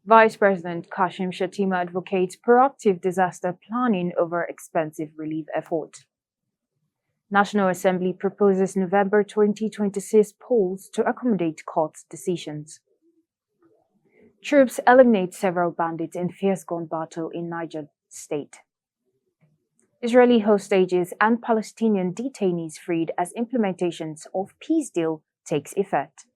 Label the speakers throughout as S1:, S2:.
S1: Vice President Kashim Shettima advocates proactive disaster planning over expensive relief effort. National Assembly proposes November 2026 polls to accommodate court decisions. Troops eliminate several bandits in fierce gun battle in Niger State. Israeli hostages and Palestinian detainees freed as implementations of peace deal takes effect.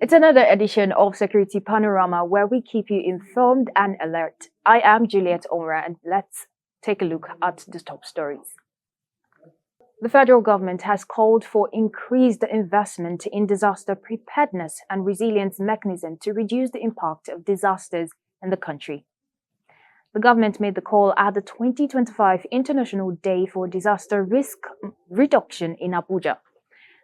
S1: It's another edition of Security Panorama where we keep you informed and alert. I am Juliet Omra and let's take a look at the top stories. The federal government has called for increased investment in disaster preparedness and resilience mechanism to reduce the impact of disasters in the country. The government made the call at the 2025 International Day for Disaster Risk Reduction in Abuja.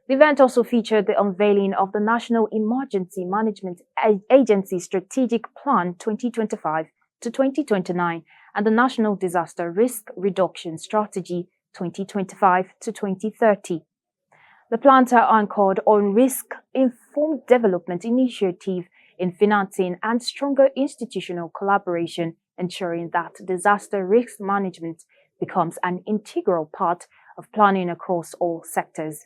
S1: The event also featured the unveiling of the National Emergency Management Agency Strategic Plan 2025 to 2029 and the National Disaster Risk Reduction Strategy 2025 to 2030. The plans are anchored on risk-informed development initiative in financing and stronger institutional collaboration, ensuring that disaster risk management becomes an integral part of planning across all sectors.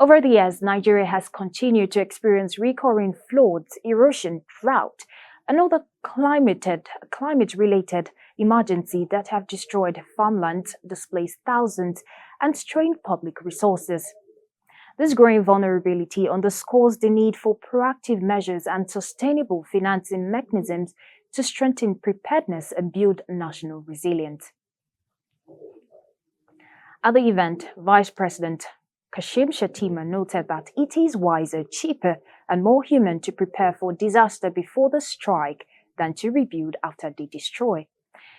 S1: Over the years, Nigeria has continued to experience recurring floods, erosion, drought, and other climate-related emergencies that have destroyed farmlands, displaced thousands, and strained public resources. This growing vulnerability underscores the need for proactive measures and sustainable financing mechanisms to strengthen preparedness and build national resilience. At the event, Vice President Kashim Shettima noted that it is wiser, cheaper, and more human to prepare for disaster before the strike than to rebuild after they destroy.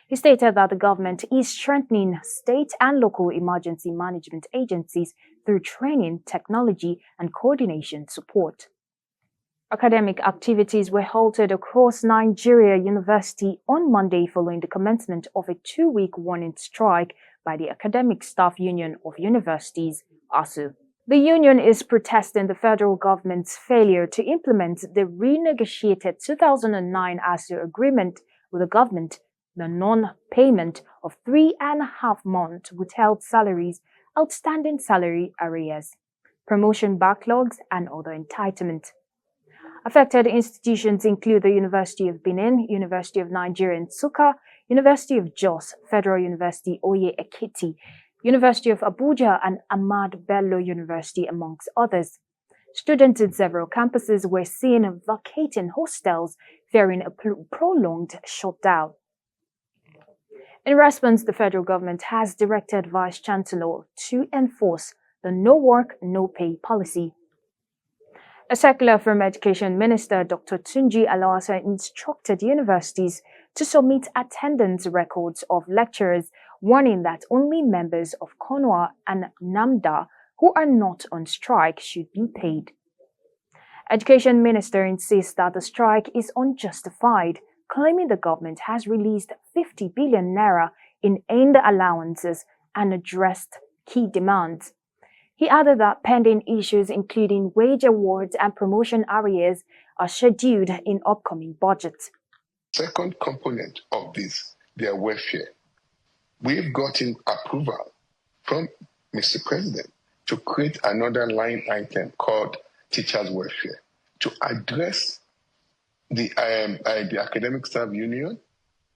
S1: He stated that the government is strengthening state and local emergency management agencies through training, technology, and coordination support. Academic activities were halted across Nigeria University on Monday following the commencement of a 2-week warning strike by the Academic Staff Union of Universities, ASU. The union is protesting the federal government's failure to implement the renegotiated 2009 ASU agreement with the government, the non-payment of 3.5 months withheld salaries, outstanding salary arrears, promotion backlogs, and other entitlements. Affected institutions include the University of Benin, University of Nigeria Nsukka, University of Jos, Federal University Oye Ekiti, University of Abuja, and Ahmad Bello University, amongst others. Students in several campuses were seen vacating hostels, fearing a prolonged shutdown. In response, the federal government has directed Vice Chancellor to enforce the no work, no pay policy. A circular from Education Minister Dr. Tunji Alawasa instructed universities to submit attendance records of lecturers, warning that only members of CONWA and NAMDA who are not on strike should be paid. Education Minister insists that the strike is unjustified, claiming the government has released 50 billion naira in end allowances and addressed key demands. He added that pending issues including wage awards and promotion arrears are scheduled in upcoming budgets.
S2: Second component of this, their welfare. We've gotten approval from Mr. President to create another line item called Teachers' Welfare to address the Academic Staff Union,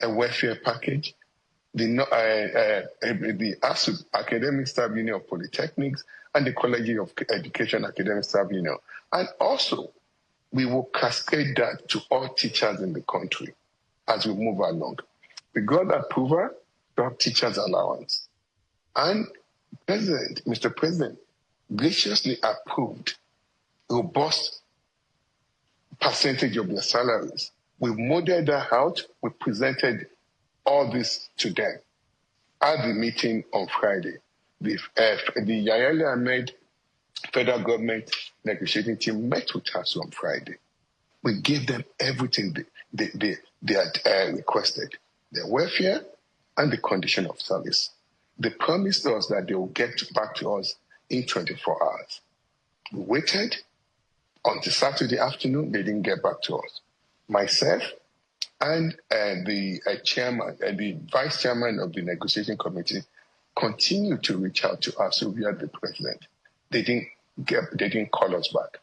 S2: a welfare package, the ASU, Academic Staff Union of Polytechnics, and the College of Education Academic Staff Union. And also, we will cascade that to all teachers in the country as we move along. We got approval to have teachers' allowance. And Mr. President graciously approved robust percentage of their salaries. We modeled that out. We presented all this to them at the meeting on Friday. The Yahya Ahmed federal government negotiating team met with us on Friday. We gave them everything they had requested. Their welfare, and the condition of service. They promised us that they will get back to us in 24 hours. We waited until Saturday afternoon. They didn't get back to us. Myself and the chairman and the vice chairman of the negotiating committee continued to reach out to us via the president. They didn't call us back.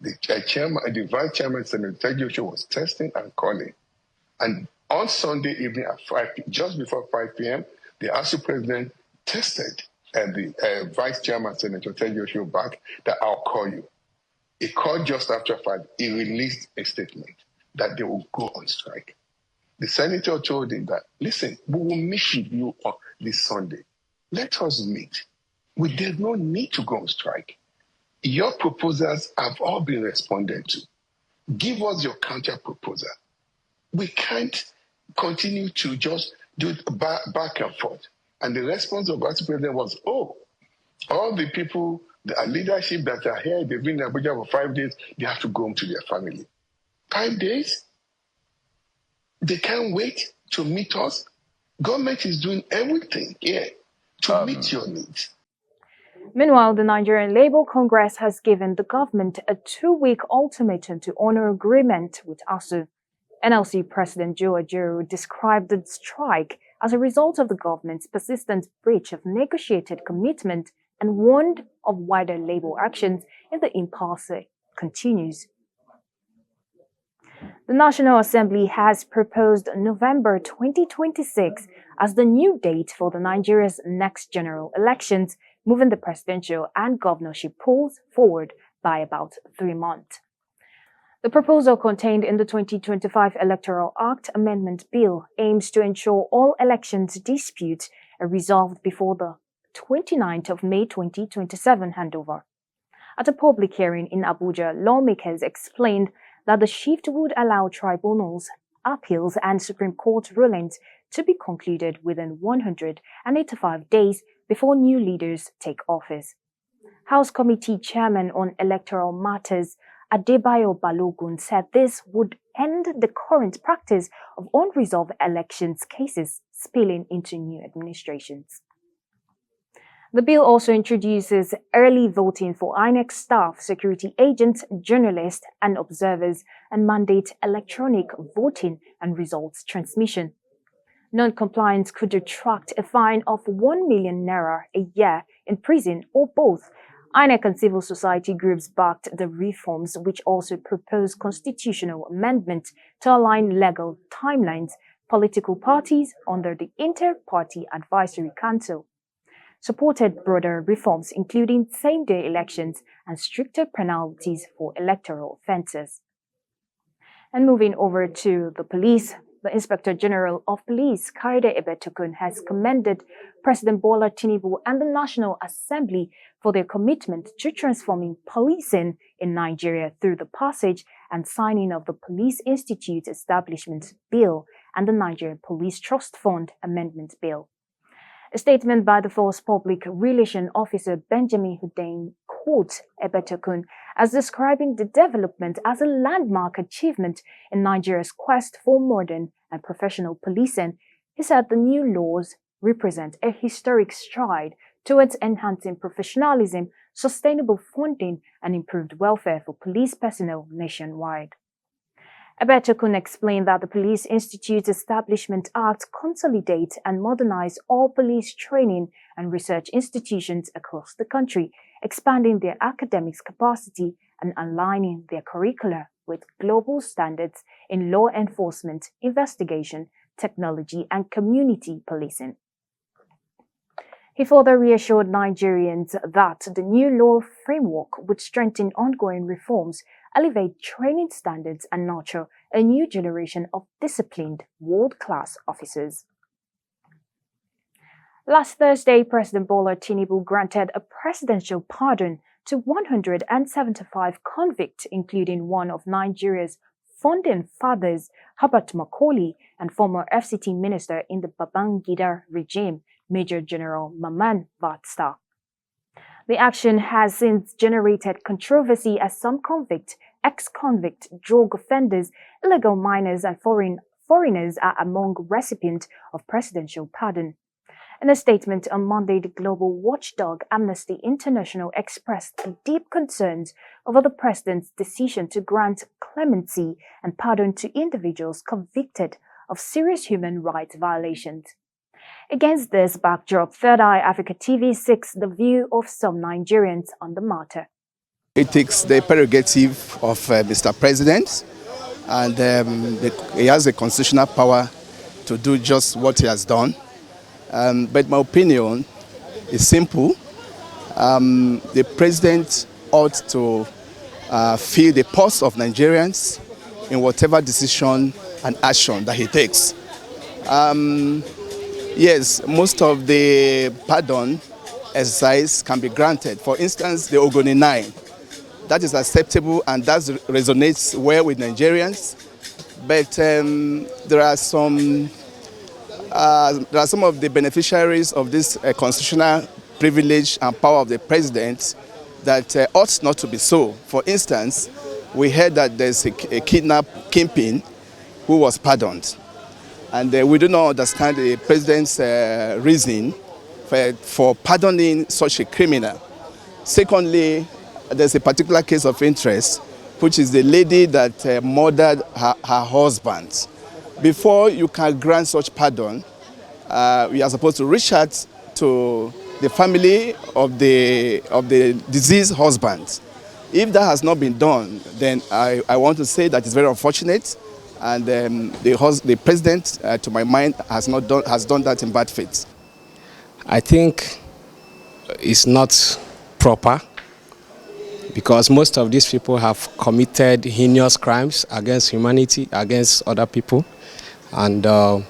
S2: The vice chairman, Senator Tejuosho, was testing and calling. And on Sunday evening at just before 5 p.m., the ASU president tested the vice chairman, Senator Tejuosho, back that I'll call you. He called just after 5. He released a statement that they will go on strike. The senator told him that, listen, we will meet with you on this Sunday. Let us meet. There's no need to go on strike. Your proposals have all been responded to. Give us your counter proposal. We can't continue to just do it back and forth. And the response of the president was, all the people, the leadership that are here, they've been in Abuja for 5 days, they have to go home to their family. 5 days? They can't wait to meet us. Government is doing everything here to meet your needs.
S1: Meanwhile, the Nigerian Labour Congress has given the government a 2-week ultimatum to honor agreement with ASU. NLC President Joe Ajaero described the strike as a result of the government's persistent breach of negotiated commitment and warned of wider labour actions if the impasse continues. The National Assembly has proposed November 2026 as the new date for Nigeria's next general elections, moving the presidential and governorship polls forward by about 3 months. The proposal contained in the 2025 Electoral Act Amendment Bill aims to ensure all elections disputes are resolved before the 29th of May 2027 handover. At a public hearing in Abuja, lawmakers explained that the shift would allow tribunals, appeals, and Supreme Court rulings to be concluded within 185 days before new leaders take office. House Committee Chairman on Electoral Matters Adebayo Balogun said this would end the current practice of unresolved elections cases spilling into new administrations. The bill also introduces early voting for INEC staff, security agents, journalists, and observers, and mandates electronic voting and results transmission. Non-compliance could attract a fine of 1 million naira a year in prison or both. INEC and civil society groups backed the reforms, which also propose constitutional amendments to align legal timelines, political parties under the Inter-Party Advisory Council. Supported broader reforms, including same-day elections and stricter penalties for electoral offences. And moving over to the police, the Inspector General of Police, Kayode Egbetokun, has commended President Bola Tinubu and the National Assembly for their commitment to transforming policing in Nigeria through the passage and signing of the Police Institute Establishment Bill and the Nigerian Police Trust Fund Amendment Bill. A statement by the Force Public Relations Officer Benjamin Hundeyin quotes Egbetokun as describing the development as a landmark achievement in Nigeria's quest for modern and professional policing. He said the new laws represent a historic stride towards enhancing professionalism, sustainable funding, and improved welfare for police personnel nationwide. Egbetokun explained that the Police Institute Establishment Act consolidates and modernizes all police training and research institutions across the country, expanding their academics capacity and aligning their curricula with global standards in law enforcement, investigation, technology, and community policing. He further reassured Nigerians that the new law framework would strengthen ongoing reforms, elevate training standards, and nurture a new generation of disciplined, world-class officers. Last Thursday, President Bola Tinubu granted a presidential pardon to 175 convicts, including one of Nigeria's founding fathers, Herbert Macaulay, and former FCT minister in the Babangida regime, Major General Mamman Vatsa. The action has since generated controversy as some convicts, ex-convict, drug offenders, illegal miners, and foreign foreigners are among recipients of presidential pardon. In a statement on Monday, the global watchdog Amnesty International expressed deep concerns over the president's decision to grant clemency and pardon to individuals convicted of serious human rights violations. Against this backdrop, Third Eye Africa TV seeks the view of some Nigerians on the matter.
S3: It takes the prerogative of Mr. President, and he has the constitutional power to do just what he has done. But my opinion is simple. The president ought to feel the pulse of Nigerians in whatever decision and action that he takes. Yes, most of the pardon exercise can be granted. For instance, the Ogoni 9. That is acceptable and that resonates well with Nigerians. But there are some of the beneficiaries of this constitutional privilege and power of the president that ought not to be so. For instance, we heard that there's a kidnap kingpin who was pardoned. And we do not understand the president's reason for pardoning such a criminal. Secondly, there's a particular case of interest, which is the lady that murdered her husband. Before you can grant such pardon, we are supposed to reach out to the family of the deceased husband. If that has not been done, then I want to say that it's very unfortunate, and the president, to my mind, has done that in bad faith.
S4: I think it's not proper, because most of these people have committed heinous crimes against humanity, against other people, and the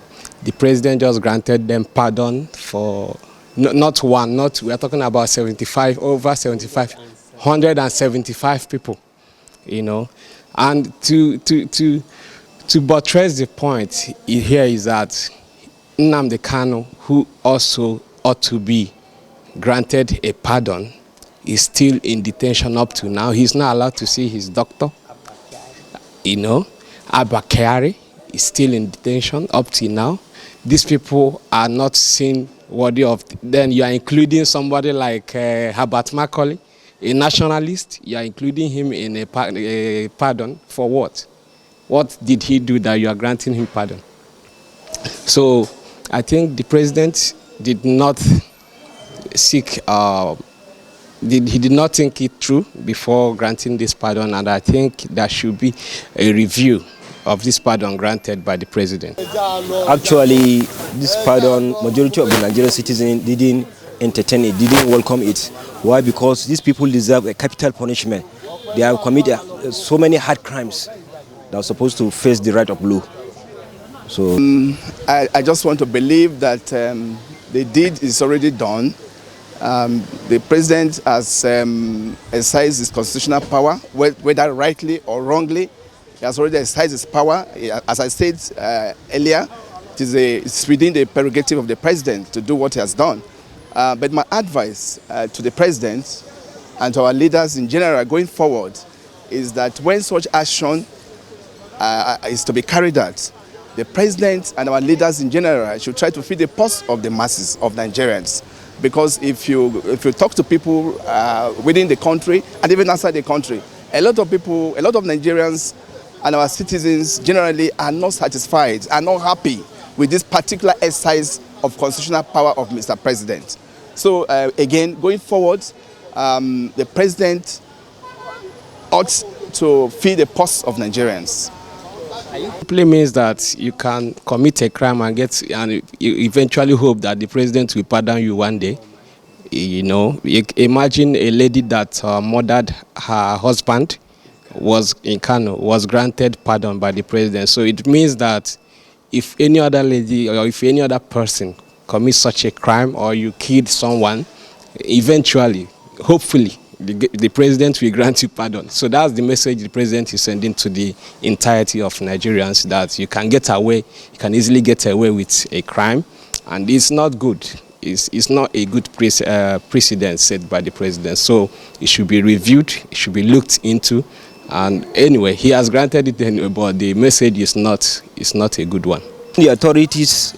S4: president just granted them pardon for not one, we are talking about 175 people, you know. And to buttress the point here is that Nnamdi Kanu, who also ought to be granted a pardon, is still in detention up to now. He's not allowed to see his doctor. You know, Abba Kyari is still in detention up to now. These people are not seen worthy of. Then you are including somebody like Herbert Macaulay, a nationalist. You are including him in a pardon for what? What did he do that you are granting him pardon? So I think the president did not seek. He did not think it through before granting this pardon, and I think there should be a review of this pardon granted by the president.
S5: Actually, this pardon, majority of the Nigerian citizens didn't entertain it, didn't welcome it. Why? Because these people deserve a capital punishment. They have committed so many hard crimes that are supposed to face the right of law. So
S3: I just want to believe that the deed is already done. The president has exercised his constitutional power, whether rightly or wrongly. He has already exercised his power. As I said earlier, it's within the prerogative of the president to do what he has done. But my advice to the president and to our leaders in general going forward is that when such action is to be carried out, the president and our leaders in general should try to feed the pulse of the masses of Nigerians. Because if you talk to people within the country and even outside the country, a lot of Nigerians and our citizens generally are not satisfied, are not happy with this particular exercise of constitutional power of Mr. President. So again, going forward, the president ought to feed the pulse of Nigerians.
S4: It simply means that you can commit a crime and you eventually hope that the president will pardon you one day. You know, imagine a lady that murdered her husband was in Kano, was granted pardon by the president. So it means that if any other lady or if any other person commits such a crime or you killed someone, eventually, hopefully, the president will grant you pardon. So that's the message the president is sending to the entirety of Nigerians, that you can get away, you can easily get away with a crime, and it's not good. It's not a good precedent set by the president. So it should be reviewed, it should be looked into, And anyway, he has granted it anyway, but the message is not a good one.
S5: The authorities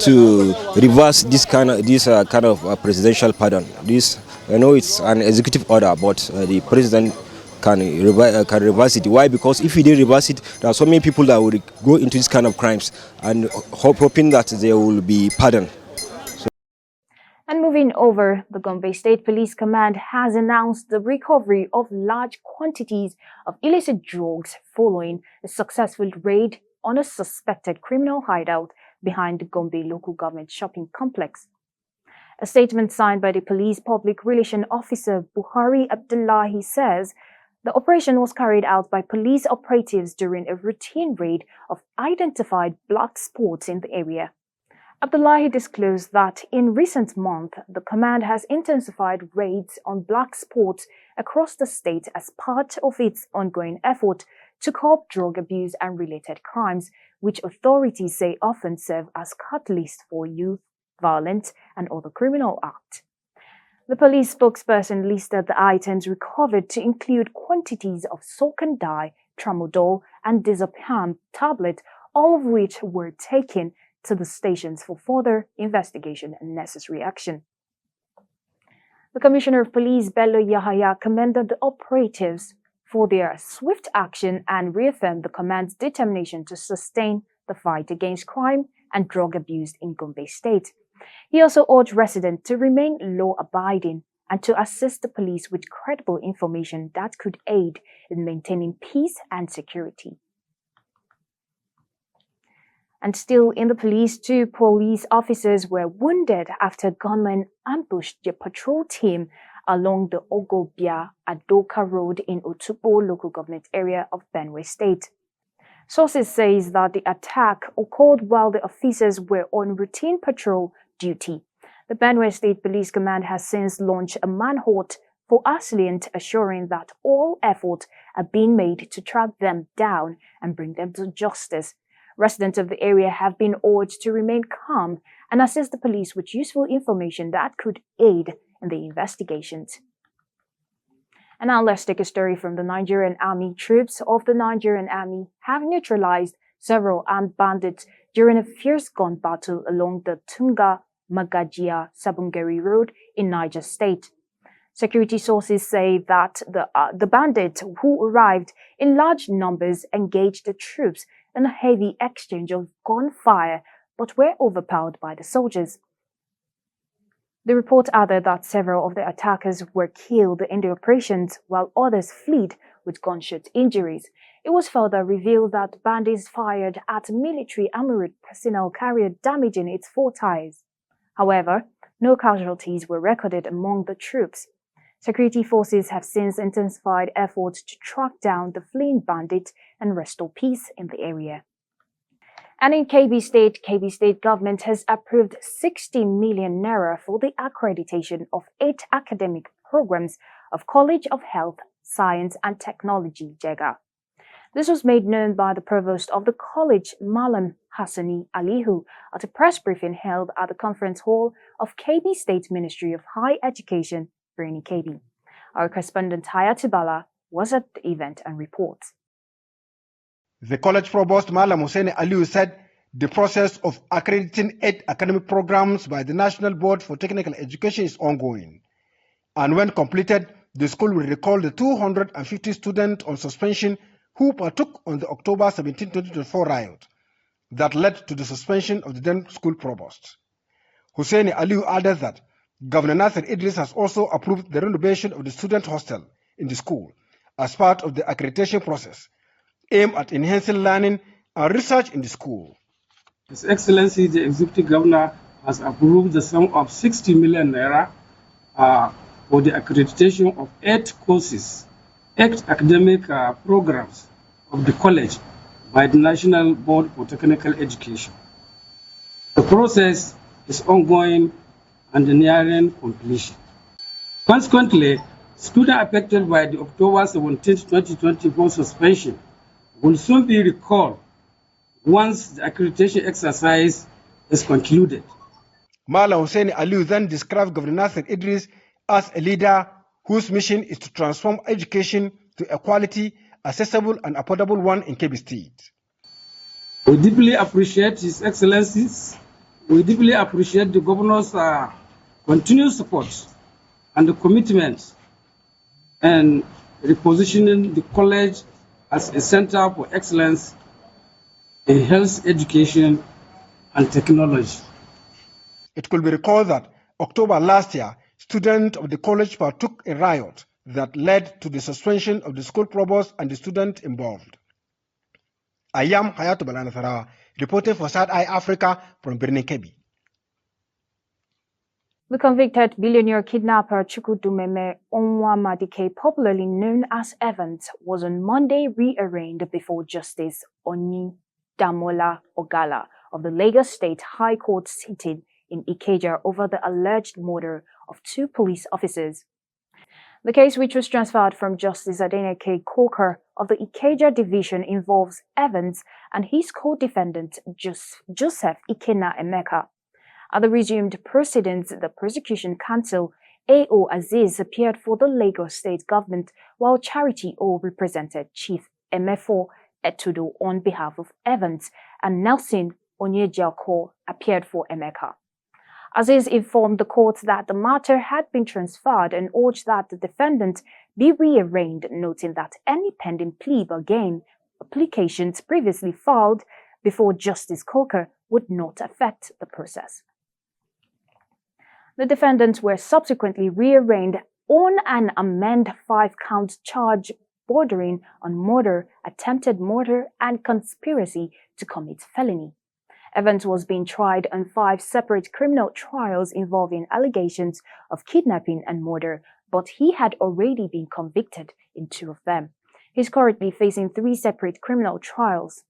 S5: to reverse this kind of presidential pardon. This, I know it's an executive order, but the president can reverse it. Why? Because if he didn't reverse it, there are so many people that will go into this kind of crimes and hoping that they will be pardoned.
S1: And moving over, the Gombe State Police Command has announced the recovery of large quantities of illicit drugs following a successful raid on a suspected criminal hideout behind the Gombe local government shopping complex. A statement signed by the police public relation officer Buhari Abdullahi says the operation was carried out by police operatives during a routine raid of identified black spots in the area. Abdullahi disclosed that in recent months, the command has intensified raids on black spots across the state as part of its ongoing effort to curb drug abuse and related crimes, which authorities say often serve as catalysts for youth violence and other criminal acts. The police spokesperson listed the items recovered to include quantities of Socan dye, tramadol, and diazepam tablet, all of which were taken to the stations for further investigation and necessary action. The Commissioner of Police, Bello Yahaya, commended the operatives for their swift action and reaffirmed the command's determination to sustain the fight against crime and drug abuse in Gombe State. He also urged residents to remain law-abiding and to assist the police with credible information that could aid in maintaining peace and security. And still in the police, 2 police officers were wounded after gunmen ambushed their patrol team along the Ogobia-Adoka Road in Otupo local government area of Benue State. Sources say that the attack occurred while the officers were on routine patrol duty. The Benue State Police Command has since launched a manhunt for assailants, assuring that all efforts are being made to track them down and bring them to justice. Residents of the area have been urged to remain calm and assist the police with useful information that could aid in the investigations. And now let's take a story from the Nigerian Army. Troops of the Nigerian Army have neutralized several armed bandits during a fierce gun battle along the Tunga-Magajia-Sabungeri Road in Niger State. Security sources say that the bandits, who arrived in large numbers, engaged the troops in a heavy exchange of gunfire but were overpowered by the soldiers. The report added that several of the attackers were killed in the operations while others fled with gunshot injuries. It was further revealed that bandits fired at military armored personnel carrier, damaging its 4 tires. However, no casualties were recorded among the troops. Security forces have since intensified efforts to track down the fleeing bandits and restore peace in the area. And in KB State government has approved 60 million naira for the accreditation of 8 academic programs of College of Health, Science and Technology, JEGA. This was made known by the provost of the college, Malam Hassani Alihu, at a press briefing held at the conference hall of KB State Ministry of Higher Education, Birnin KB. Our correspondent Hayati Bala was at the event and reports.
S6: The college provost Malam Hussein Aliu said the process of accrediting 8 academic programs by the National Board for Technical Education is ongoing. And when completed, the school will recall the 250 students on suspension who partook on the October 17, 2024 riot that led to the suspension of the then school provost. Hussein Aliu added that Governor Nasser Idris has also approved the renovation of the student hostel in the school as part of the accreditation process, aimed at enhancing learning and research in the school.
S7: His Excellency, the Executive Governor, has approved the sum of 60 million naira for the accreditation of 8 courses, 8 academic programs of the college by the National Board for Technical Education. The process is ongoing and nearing completion. Consequently, students affected by the October 17, 2024 suspension will soon be recalled once the accreditation exercise is concluded.
S6: Malam Hussein Aliu then described Governor Nasser Idris as a leader whose mission is to transform education to equality accessible and affordable one in Kebbi State.
S7: We deeply appreciate His Excellencies. We deeply appreciate the Governor's continued support and the commitment and repositioning the college as a center for excellence in health education and technology.
S6: It could be recalled that October last year, students of the college partook in a riot that led to the suspension of the school provost and the students involved. I am Hayatu Balanasara, reporting for Side Eye Africa from Birnin Kebbi.
S1: The convicted billionaire kidnapper Chukwudumeme Onwamadike, popularly known as Evans, was on Monday rearraigned before Justice Onidamola Ogala of the Lagos State High Court sitting in Ikeja over the alleged murder of 2 police officers. The case, which was transferred from Justice Adenike Coker of the Ikeja Division, involves Evans and his co-defendant Joseph Ikenna Emeka. At the resumed proceedings, the prosecution counsel A.O. Aziz appeared for the Lagos State government, while Charity O represented Chief Emefo Etudo on behalf of Evans, and Nelson Onyejako appeared for Emeka. Aziz informed the court that the matter had been transferred and urged that the defendant be rearraigned, noting that any pending plea bargain applications previously filed before Justice Coker would not affect the process. The defendants were subsequently rearraigned on an amended 5-count charge bordering on murder, attempted murder, and conspiracy to commit felony. Evans was being tried on 5 separate criminal trials involving allegations of kidnapping and murder, but he had already been convicted in 2 of them. He's currently facing 3 separate criminal trials.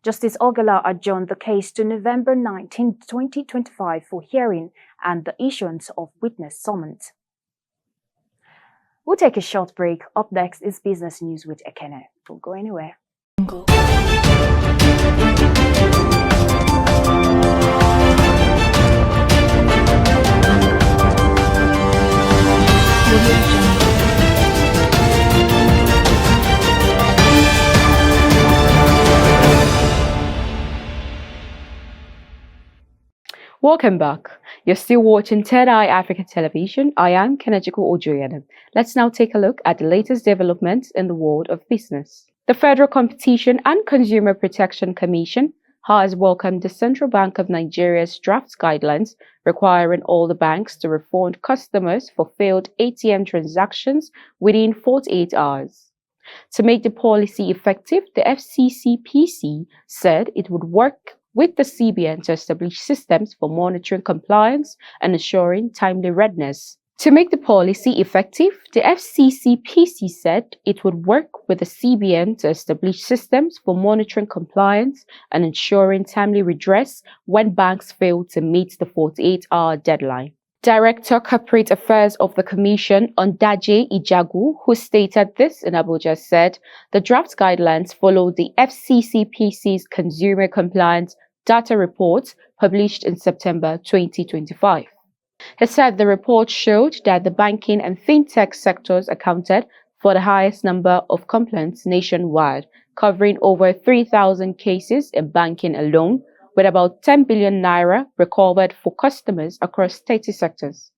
S1: Justice Ogala adjourned the case to November 19, 2025 for hearing and the issuance of witness summons. We'll take a short break. Up next is Business News with Ekene. Don't go anywhere.
S8: Welcome back. You're still watching Third Eye Africa Television. I am Kenejiko Ojoyedem. Let's now take a look at the latest developments in the world of business. The Federal Competition and Consumer Protection Commission has welcomed the Central Bank of Nigeria's draft guidelines requiring all the banks to refund customers for failed ATM transactions within 48 hours. To make the policy effective, the FCCPC said it would work with the CBN to establish systems for monitoring compliance and ensuring timely readiness. To make the policy effective, the FCCPC said it would work with the CBN to establish systems for monitoring compliance and ensuring timely redress when banks fail to meet the 48-hour deadline. Director Corporate Affairs of the Commission, Ondaje Ijagu, who stated this in Abuja, said the draft guidelines follow the FCCPC's Consumer Compliance Data Report published in September 2025. He said the report showed that the banking and fintech sectors accounted for the highest number of complaints nationwide, covering over 3,000 cases in banking alone, with about 10 billion naira recovered for customers across 30 sectors.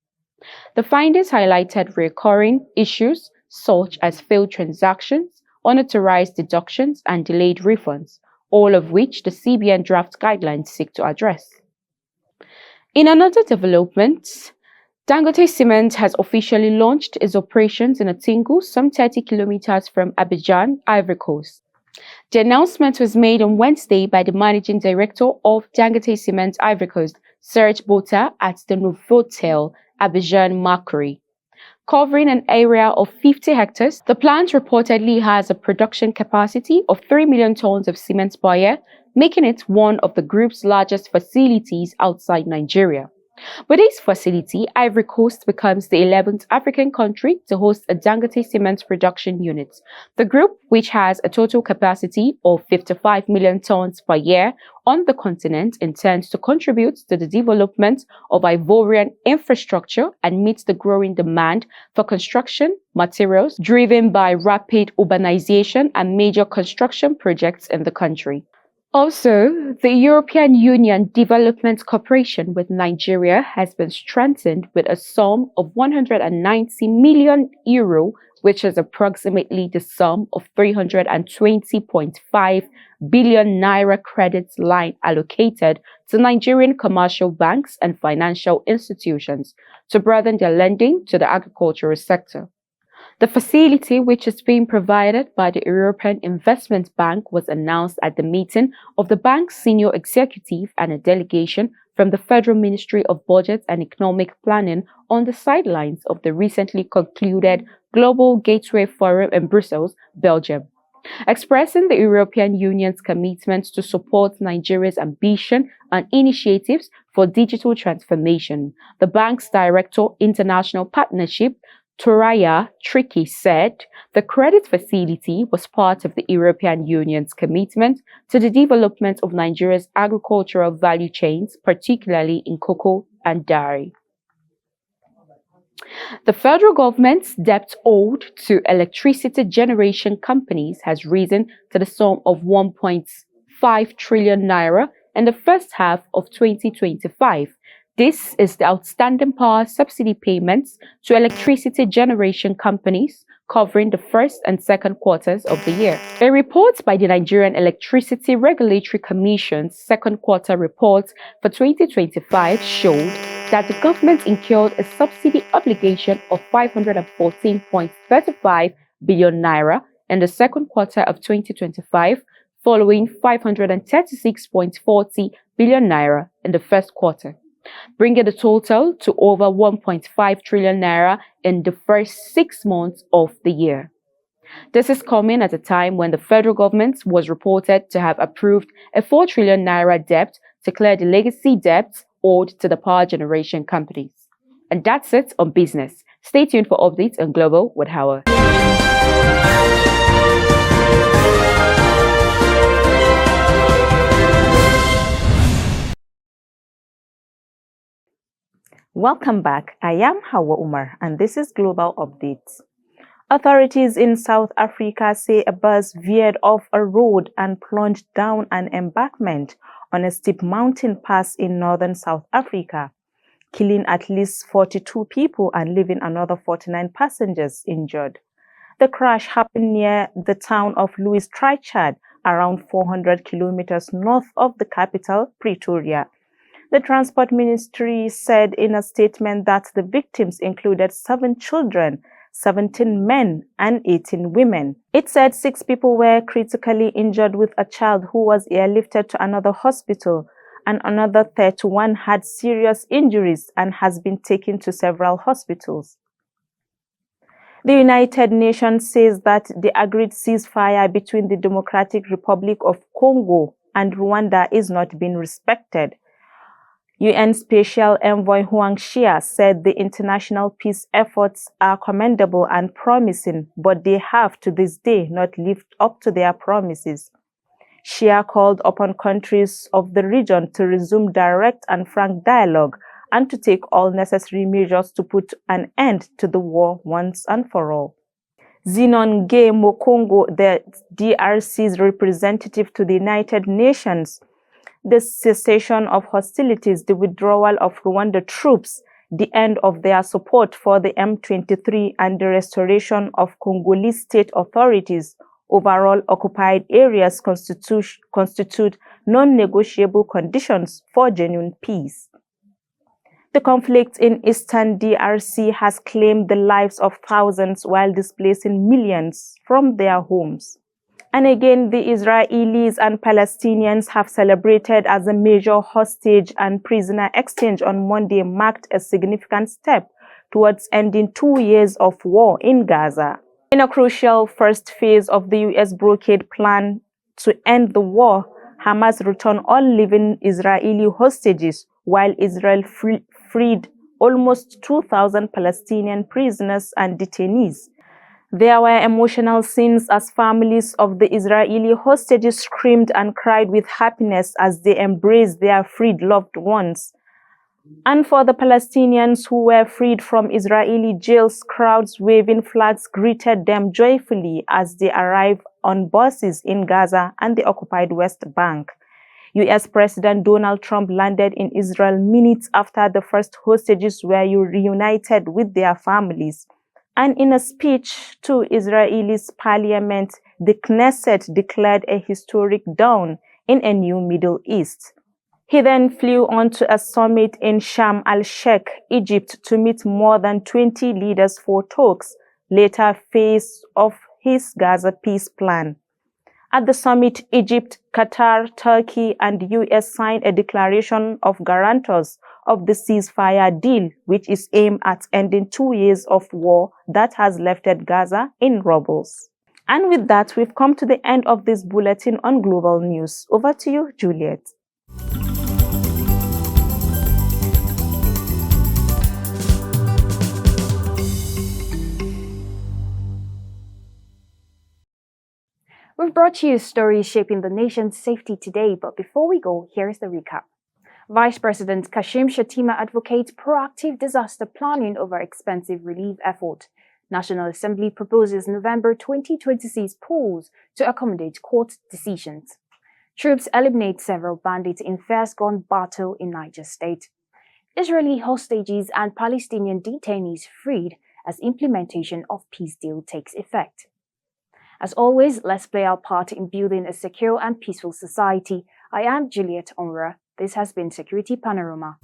S8: The findings highlighted recurring issues such as failed transactions, unauthorized deductions, and delayed refunds, all of which the CBN draft guidelines seek to address. In another development, Dangote Cement has officially launched its operations in Atingu, some 30 kilometers from Abidjan, Ivory Coast. The announcement was made on Wednesday by the managing director of Dangote Cement Ivory Coast, Serge Bota, at the Novotel Abidjan Makri. Covering an area of 50 hectares, the plant reportedly has a production capacity of 3 million tons of cement per year, making it one of the group's largest facilities outside Nigeria. With this facility, Ivory Coast becomes the 11th African country to host a Dangote cement production unit. The group, which has a total capacity of 55 million tons per year on the continent, intends to contribute to the development of Ivorian infrastructure and meet the growing demand for construction materials driven by rapid urbanization and major construction projects in the country. Also, the European Union Development Cooperation with Nigeria has been strengthened with a sum of €190 million, which is approximately the sum of 320.5 billion naira credit line allocated to Nigerian commercial banks and financial institutions to broaden their lending to the agricultural sector. The facility, which is being provided by the European Investment Bank, was announced at the meeting of the bank's senior executive and a delegation from the Federal Ministry of Budget and Economic Planning on the sidelines of the recently concluded Global Gateway Forum in Brussels, Belgium. Expressing the European Union's commitment to support Nigeria's ambition and initiatives for digital transformation, the bank's Director, International Partnership, Toraya Tricky, said the credit facility was part of the European Union's commitment to the development of Nigeria's agricultural value chains, particularly in cocoa and dairy. The federal government's debt owed to electricity generation companies has risen to the sum of 1.5 trillion naira in the first half of 2025. This is the outstanding power subsidy payments to electricity generation companies covering the first and second quarters of the year. A report by the Nigerian Electricity Regulatory Commission's second quarter report for 2025 showed that the government incurred a subsidy obligation of 514.35 billion naira in the second quarter of 2025, following 536.40 billion naira in the first quarter, bringing the total to over 1.5 trillion naira in the first 6 months of the year. This is coming at a time when the federal government was reported to have approved a 4 trillion naira debt to clear the legacy debts owed to the power generation companies. And that's it on business. Stay tuned for updates on Global with Hawa.
S9: Welcome back. I am Hawa Umar and this is Global Updates. Authorities in South Africa say a bus veered off a road and plunged down an embankment on a steep mountain pass in northern South Africa, killing at least 42 people and leaving another 49 passengers injured. The crash happened near the town of Louis Trichardt, around 400 kilometers north of the capital, Pretoria. The Transport Ministry said in a statement that the victims included 7 children, 17 men and 18 women. It said 6 people were critically injured, with a child who was airlifted to another hospital, and another 31 had serious injuries and has been taken to several hospitals. The United Nations says that the agreed ceasefire between the Democratic Republic of Congo and Rwanda is not being respected. UN Special Envoy Huang Xia said the international peace efforts are commendable and promising, but they have to this day not lived up to their promises. Xia called upon countries of the region to resume direct and frank dialogue and to take all necessary measures to put an end to the war once and for all. Zinonge Mokongo, the DRC's representative to the United Nations, the cessation of hostilities, the withdrawal of Rwanda troops, the end of their support for the M23, and the restoration of Congolese state authorities over all occupied areas constitute non-negotiable conditions for genuine peace. The conflict in eastern DRC has claimed the lives of thousands while displacing millions from their homes. And again, the Israelis and Palestinians have celebrated as a major hostage and prisoner exchange on Monday marked a significant step towards ending 2 years of war in Gaza. In a crucial first phase of the U.S. blockade plan to end the war, Hamas returned all living Israeli hostages, while Israel freed almost 2,000 Palestinian prisoners and detainees. There were emotional scenes as families of the Israeli hostages screamed and cried with happiness as they embraced their freed loved ones. And for the Palestinians who were freed from Israeli jails, crowds waving flags greeted them joyfully as they arrived on buses in Gaza and the occupied West Bank. US President Donald Trump landed in Israel minutes after the first hostages were reunited with their families. And in a speech to Israel's parliament, the Knesset declared a historic dawn in a new Middle East. He then flew on to a summit in Sharm el-Sheikh, Egypt, to meet more than 20 leaders for talks, later phase of his Gaza peace plan. At the summit, Egypt, Qatar, Turkey, and the US signed a declaration of guarantors of the ceasefire deal, which is aimed at ending 2 years of war that has left Gaza in rubble. And with that, we've come to the end of this bulletin on global news. Over to you, Juliet.
S1: We've brought you stories shaping the nation's safety today, but before we go, here's the recap. Vice President Kashim Shettima advocates proactive disaster planning over expensive relief effort. National Assembly proposes November 2026 polls to accommodate court decisions. Troops eliminate several bandits in first gun battle in Niger State. Israeli hostages and Palestinian detainees freed as implementation of peace deal takes effect. As always, let's play our part in building a secure and peaceful society. I am Juliet Onra. This has been Security Panorama.